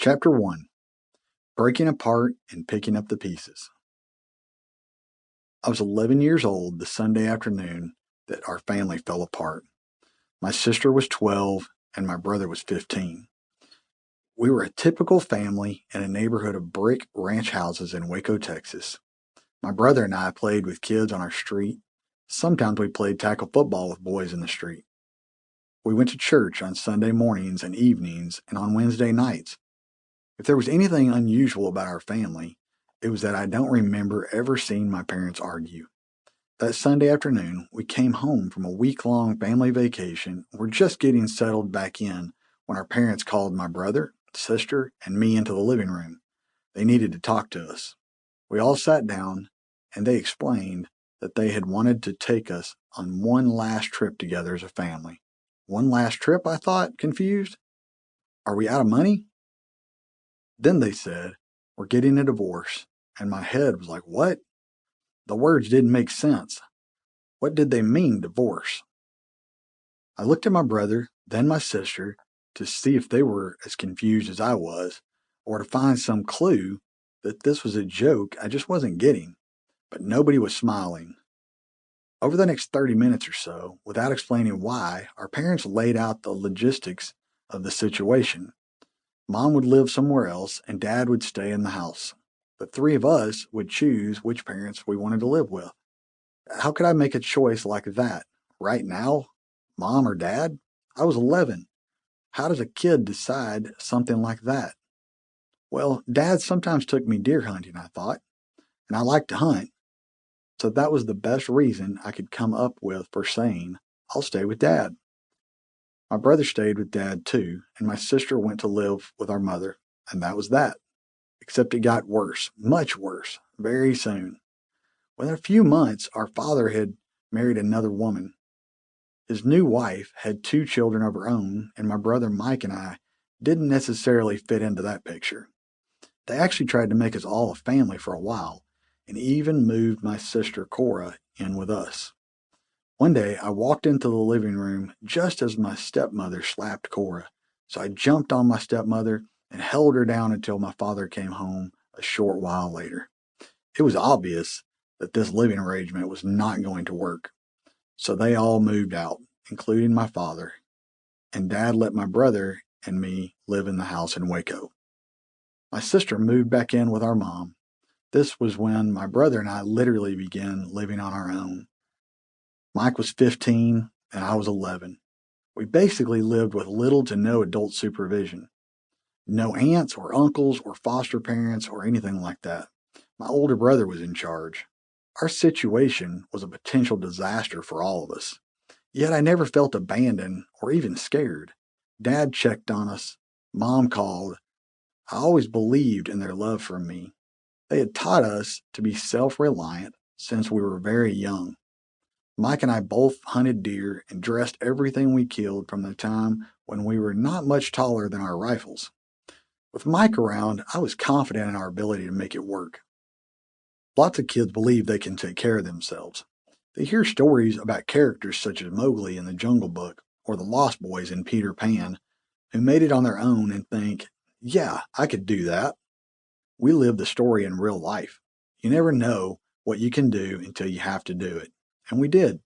Chapter 1. Breaking Apart and Picking Up the Pieces. I was 11 years old the Sunday afternoon that our family fell apart. My sister was 12 and my brother was 15. We were a typical family in a neighborhood of brick ranch houses in Waco, Texas. My brother and I played with kids on our street. Sometimes we played tackle football with boys in the street. We went to church on Sunday mornings and evenings and on Wednesday nights. If there was anything unusual about our family, it was that I don't remember ever seeing my parents argue. That Sunday afternoon, we came home from a week-long family vacation. We're just getting settled back in when our parents called my brother, sister, and me into the living room. They needed to talk to us. We all sat down, and they explained that they had wanted to take us on one last trip together as a family. One last trip, I thought, confused. Are we out of money? Then they said, we're getting a divorce, and my head was like, what? The words didn't make sense. What did they mean, divorce? I looked at my brother, then my sister, to see if they were as confused as I was, or to find some clue that this was a joke I just wasn't getting. But nobody was smiling. Over the next 30 minutes or so, without explaining why, our parents laid out the logistics of the situation. Mom would live somewhere else, and Dad would stay in the house. The three of us would choose which parents we wanted to live with. How could I make a choice like that? Right now? Mom or Dad? I was 11. How does a kid decide something like that? Well, Dad sometimes took me deer hunting, I thought, and I like to hunt. So that was the best reason I could come up with for saying, I'll stay with Dad. My brother stayed with Dad too, and my sister went to live with our mother, and that was that. Except it got worse, much worse, very soon. Within a few months, our father had married another woman. His new wife had 2 children of her own, and my brother Mike and I didn't necessarily fit into that picture. They actually tried to make us all a family for a while, and even moved my sister Cora in with us. One day, I walked into the living room just as my stepmother slapped Cora, so I jumped on my stepmother and held her down until my father came home a short while later. It was obvious that this living arrangement was not going to work, so they all moved out, including my father, and Dad let my brother and me live in the house in Waco. My sister moved back in with our mom. This was when my brother and I literally began living on our own. Mike was 15 and I was 11. We basically lived with little to no adult supervision. No aunts or uncles or foster parents or anything like that. My older brother was in charge. Our situation was a potential disaster for all of us. Yet I never felt abandoned or even scared. Dad checked on us. Mom called. I always believed in their love for me. They had taught us to be self-reliant since we were very young. Mike and I both hunted deer and dressed everything we killed from the time when we were not much taller than our rifles. With Mike around, I was confident in our ability to make it work. Lots of kids believe they can take care of themselves. They hear stories about characters such as Mowgli in the Jungle Book or the Lost Boys in Peter Pan who made it on their own and think, yeah, I could do that. We live the story in real life. You never know what you can do until you have to do it. And we did.